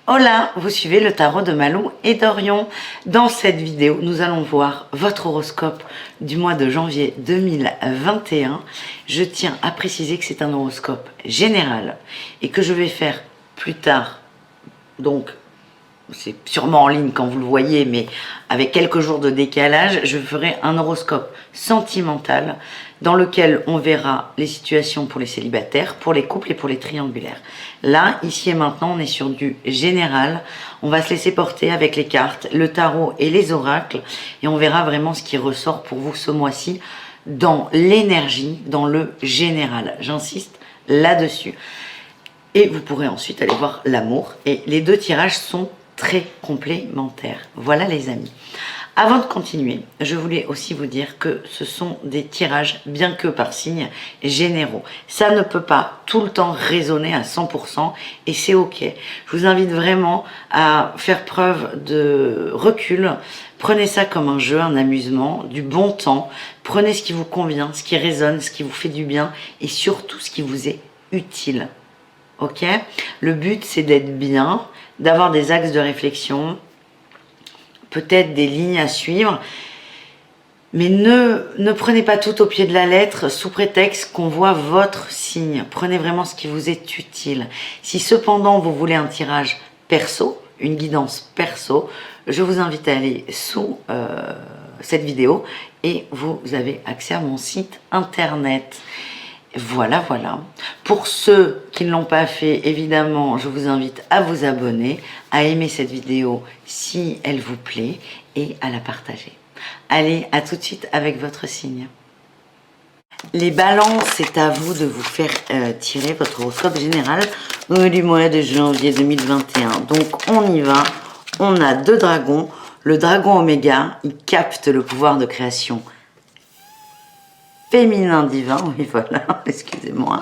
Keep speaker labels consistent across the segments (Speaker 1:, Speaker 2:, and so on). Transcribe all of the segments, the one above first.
Speaker 1: Hola, vous suivez le tarot de Malou et d'Orion. Dans cette vidéo, nous allons voir votre horoscope du mois de janvier 2021. Je tiens à préciser que c'est un horoscope général et que je vais faire plus tard, donc c'est sûrement en ligne quand vous le voyez, mais avec quelques jours de décalage, je ferai un horoscope sentimental dans lequel on verra les situations pour les célibataires, pour les couples et pour les triangulaires. Là, ici et maintenant, on est sur du général. On va se laisser porter avec les cartes, le tarot et les oracles, et on verra vraiment ce qui ressort pour vous ce mois-ci dans l'énergie, dans le général. J'insiste là-dessus. Et vous pourrez ensuite aller voir l'amour. Et les deux tirages sont très complémentaires. Voilà les amis. Avant de continuer, je voulais aussi vous dire que ce sont des tirages, bien que par signe, généraux. Ça ne peut pas tout le temps résonner à 100% et c'est ok. Je vous invite vraiment à faire preuve de recul. Prenez ça comme un jeu, un amusement, du bon temps. Prenez ce qui vous convient, ce qui résonne, ce qui vous fait du bien et surtout ce qui vous est utile. Ok ? Le but, c'est d'être bien, d'avoir des axes de réflexion, peut-être des lignes à suivre, mais ne prenez pas tout au pied de la lettre sous prétexte qu'on voit votre signe. Prenez vraiment ce qui vous est utile. Si cependant vous voulez un tirage perso, une guidance perso, je vous invite à aller sous cette vidéo et vous avez accès à mon site internet. Voilà. Pour ceux qui ne l'ont pas fait, évidemment, je vous invite à vous abonner, à aimer cette vidéo si elle vous plaît et à la partager. Allez, à tout de suite avec votre signe. Les balances, c'est à vous de vous faire tirer votre horoscope général du mois de janvier 2021. Donc, on y va. On a deux dragons. Le dragon Oméga, il capte le pouvoir de création féminin divin, oui voilà, excusez-moi.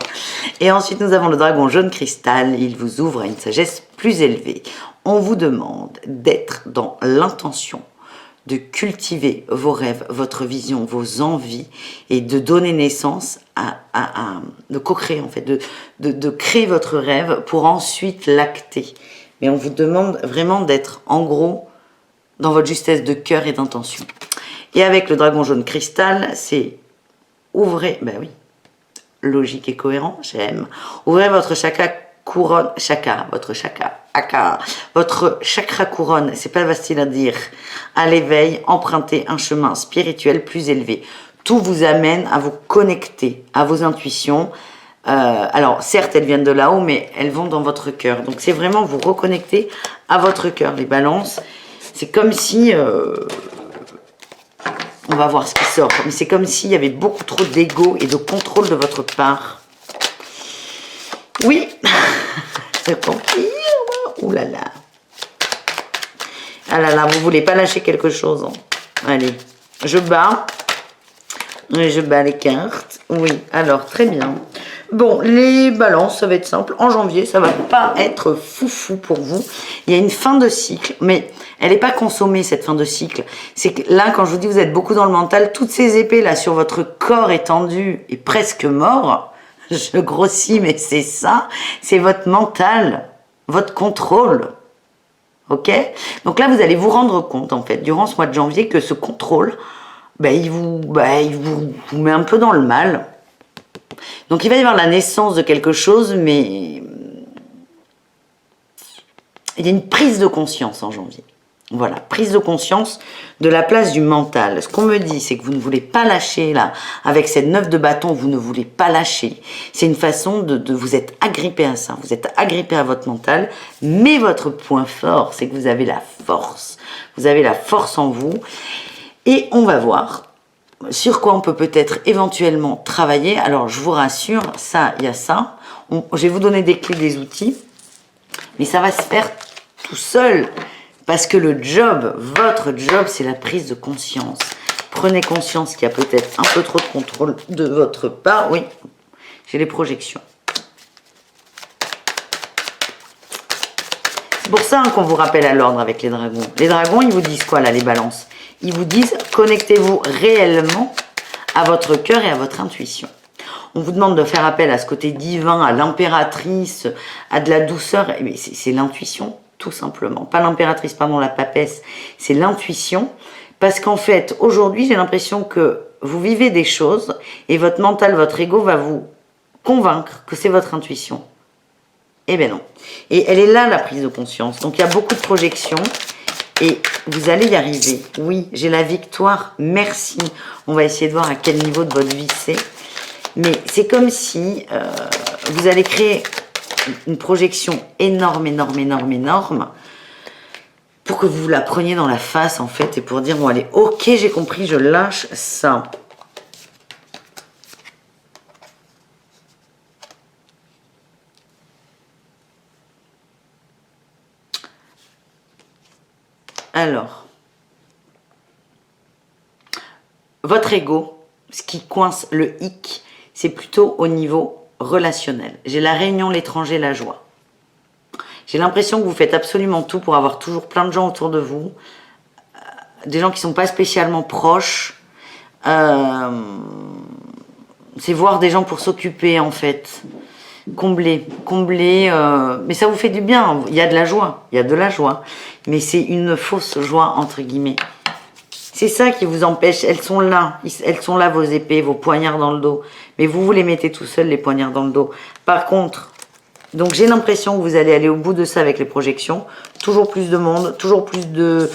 Speaker 1: Et ensuite nous avons le dragon jaune cristal, il vous ouvre à une sagesse plus élevée. On vous demande d'être dans l'intention, de cultiver vos rêves, votre vision, vos envies et de donner naissance de co-créer en fait, de créer votre rêve pour ensuite l'acter. Mais on vous demande vraiment d'être en gros dans votre justesse de cœur et d'intention. Et avec le dragon jaune cristal, c'est ouvrez, ben oui, logique et cohérent, j'aime. Ouvrez votre chakra couronne, votre chakra couronne, c'est pas facile à dire, à l'éveil, empruntez un chemin spirituel plus élevé. Tout vous amène à vous connecter à vos intuitions. Alors, certes, elles viennent de là-haut, mais elles vont dans votre cœur. Donc, c'est vraiment vous reconnecter à votre cœur. Les balances, c'est comme si... on va voir ce qui sort. Mais c'est comme s'il y avait beaucoup trop d'ego et de contrôle de votre part. Oui, je confirme. Ouh là là. Ah là là, vous voulez pas lâcher quelque chose. Hein. Allez, je bats. Je bats les cartes. Oui, alors, très bien. Bon, les balances, ça va être simple. En janvier, ça va pas être foufou pour vous. Il y a une fin de cycle, mais elle n'est pas consommée, cette fin de cycle. C'est que là, quand je vous dis vous êtes beaucoup dans le mental, toutes ces épées là sur votre corps étendu et presque mort, je grossis, mais c'est ça, c'est votre mental, votre contrôle. Ok? Donc là, vous allez vous rendre compte, en fait, durant ce mois de janvier, que ce contrôle, il vous met un peu dans le mal. Donc il va y avoir la naissance de quelque chose, mais il y a une prise de conscience en janvier. Voilà, prise de conscience de la place du mental. Ce qu'on me dit, c'est que vous ne voulez pas lâcher, là, avec cette 9 de bâton, vous ne voulez pas lâcher. C'est une façon de vous être agrippé à ça, vous êtes agrippé à votre mental, mais votre point fort, c'est que vous avez la force. Vous avez la force en vous, et on va voir sur quoi on peut peut-être éventuellement travailler. Alors, je vous rassure, ça, il y a ça. Je vais vous donner des clés, des outils, mais ça va se faire tout seul. Parce que le job, votre job, c'est la prise de conscience. Prenez conscience qu'il y a peut-être un peu trop de contrôle de votre part. Oui, j'ai les projections. C'est pour ça qu'on vous rappelle à l'ordre avec les dragons. Les dragons, ils vous disent quoi là, les balances? Ils vous disent, connectez-vous réellement à votre cœur et à votre intuition. On vous demande de faire appel à ce côté divin, à l'impératrice, à de la douceur. Mais c'est l'intuition. tout simplement. Pas l'impératrice, pardon, la papesse, c'est l'intuition. Parce qu'en fait, aujourd'hui, j'ai l'impression que vous vivez des choses et votre mental, votre ego va vous convaincre que c'est votre intuition. Eh bien non. Et elle est là, la prise de conscience. Donc, il y a beaucoup de projections et vous allez y arriver. Oui, j'ai la victoire. Merci. On va essayer de voir à quel niveau de votre vie c'est. Mais c'est comme si vous allez créer une projection énorme, énorme, énorme, énorme pour que vous la preniez dans la face, en fait, et pour dire, bon, allez, ok, j'ai compris, je lâche ça. Alors, votre ego, ce qui coince le hic, c'est plutôt au niveau relationnel. J'ai la réunion, l'étranger, la joie. J'ai l'impression que vous faites absolument tout pour avoir toujours plein de gens autour de vous, des gens qui ne sont pas spécialement proches. C'est voir des gens pour s'occuper, en fait. Combler, mais ça vous fait du bien, il y a de la joie, mais c'est une fausse joie, entre guillemets. C'est ça qui vous empêche, elles sont là, vos épées, vos poignards dans le dos, mais vous les mettez tout seul, les poignards dans le dos. Par contre, donc j'ai l'impression que vous allez aller au bout de ça avec les projections, toujours plus de monde, toujours plus de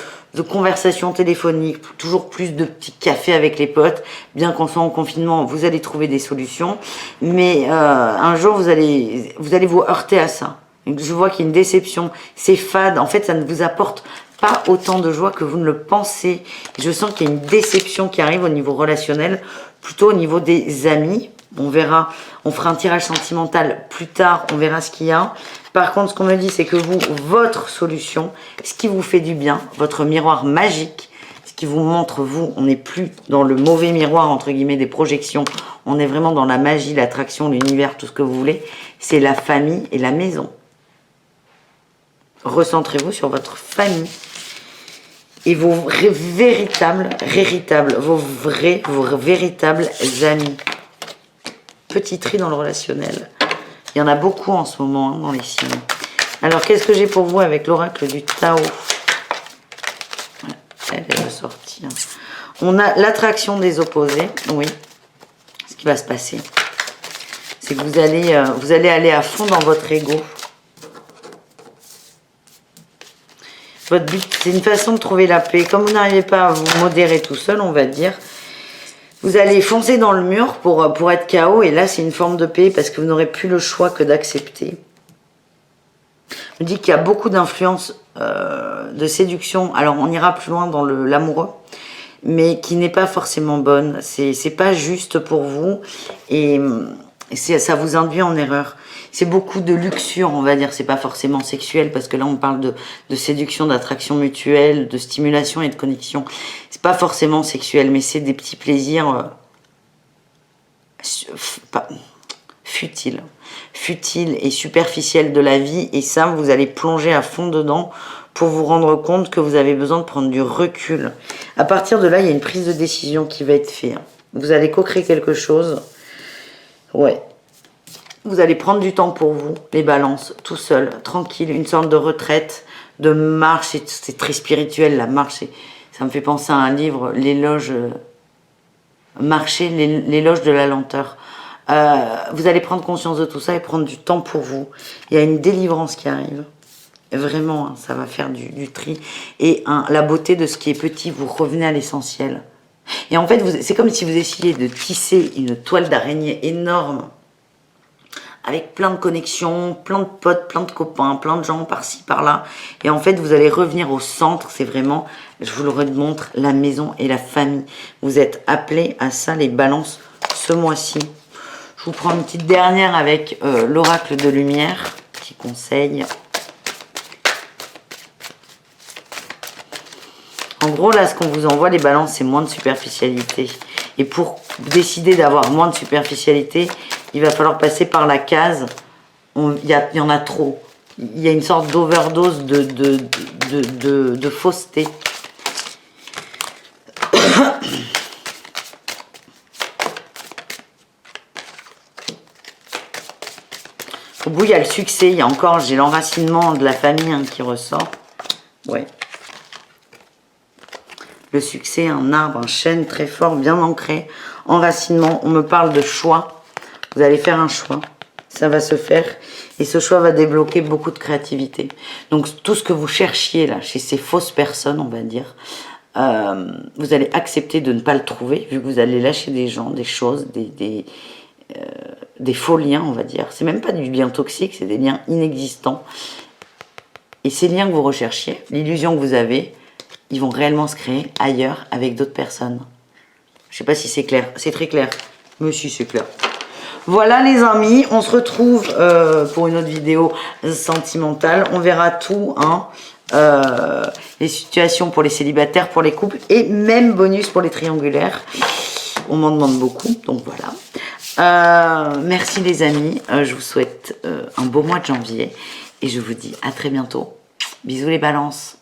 Speaker 1: conversations téléphoniques, toujours plus de petits cafés avec les potes. Bien qu'on soit en confinement, vous allez trouver des solutions, mais un jour vous allez vous heurter à ça. Je vois qu'il y a une déception, c'est fade, en fait ça ne vous apporte pas autant de joie que vous ne le pensez. Je sens qu'il y a une déception qui arrive au niveau relationnel, plutôt au niveau des amis. On verra, on fera un tirage sentimental plus tard, on verra ce qu'il y a. Par contre, ce qu'on me dit, c'est que vous, votre solution, ce qui vous fait du bien, votre miroir magique, ce qui vous montre, vous, on n'est plus dans le mauvais miroir, entre guillemets, des projections. On est vraiment dans la magie, l'attraction, l'univers, tout ce que vous voulez. C'est la famille et la maison. Recentrez-vous sur votre famille et vos véritables amis. Petit tri dans le relationnel. Il y en a beaucoup en ce moment dans les signes. Alors, qu'est-ce que j'ai pour vous avec l'oracle du Tao? Elle va sortir. On a l'attraction des opposés. Oui. Ce qui va se passer, c'est que vous allez aller à fond dans votre ego. Votre but, c'est une façon de trouver la paix. Comme vous n'arrivez pas à vous modérer tout seul, on va dire, vous allez foncer dans le mur pour être KO. Et là, c'est une forme de paix parce que vous n'aurez plus le choix que d'accepter. On dit qu'il y a beaucoup d'influence de séduction. Alors, on ira plus loin dans l'amoureux, mais qui n'est pas forcément bonne. C'est pas juste pour vous et ça vous induit en erreur. C'est beaucoup de luxure, on va dire. C'est pas forcément sexuel parce que là, on parle de séduction, d'attraction mutuelle, de stimulation et de connexion. C'est pas forcément sexuel, mais c'est des petits plaisirs futiles et superficiels de la vie. Et ça, vous allez plonger à fond dedans pour vous rendre compte que vous avez besoin de prendre du recul. À partir de là, il y a une prise de décision qui va être faite. Vous allez co-créer quelque chose. Ouais. Vous allez prendre du temps pour vous, les balances, tout seul, tranquille, une sorte de retraite, de marche. C'est très spirituel, la marche. Ça me fait penser à un livre, l'éloge, marcher, l'éloge de la lenteur. Vous allez prendre conscience de tout ça et prendre du temps pour vous. Il y a une délivrance qui arrive. Vraiment, hein, ça va faire du tri. Et la beauté de ce qui est petit, vous revenez à l'essentiel. Et en fait, c'est comme si vous essayiez de tisser une toile d'araignée énorme avec plein de connexions, plein de potes, plein de copains, plein de gens par-ci, par-là. Et en fait, vous allez revenir au centre. C'est vraiment, je vous le remontre, la maison et la famille. Vous êtes appelés à ça, les balances, ce mois-ci. Je vous prends une petite dernière avec l'oracle de lumière qui conseille. En gros, là, ce qu'on vous envoie, les balances, c'est moins de superficialité. Et pour décider d'avoir moins de superficialité, il va falloir passer par la case. Il y en a trop. Il y a une sorte d'overdose de fausseté. Faut vous, il y a le succès, il y a encore, j'ai l'enracinement de la famille hein, qui ressort. Ouais. Le succès, un arbre, un chêne très fort, bien ancré. Enracinement, on me parle de choix. Vous allez faire un choix. Ça va se faire. Et ce choix va débloquer beaucoup de créativité. Donc, tout ce que vous cherchiez là, chez ces fausses personnes, on va dire, vous allez accepter de ne pas le trouver, vu que vous allez lâcher des gens, des choses, des faux liens, on va dire. C'est même pas du bien toxique, c'est des liens inexistants. Et ces liens que vous recherchiez, l'illusion que vous avez, ils vont réellement se créer ailleurs avec d'autres personnes. Je sais pas si c'est clair. C'est très clair. Mais si, c'est clair. Voilà les amis, on se retrouve pour une autre vidéo sentimentale. On verra tout, hein. Les situations pour les célibataires, pour les couples et même bonus pour les triangulaires. On m'en demande beaucoup, donc voilà. Merci les amis, je vous souhaite un beau mois de janvier et je vous dis à très bientôt. Bisous les balances.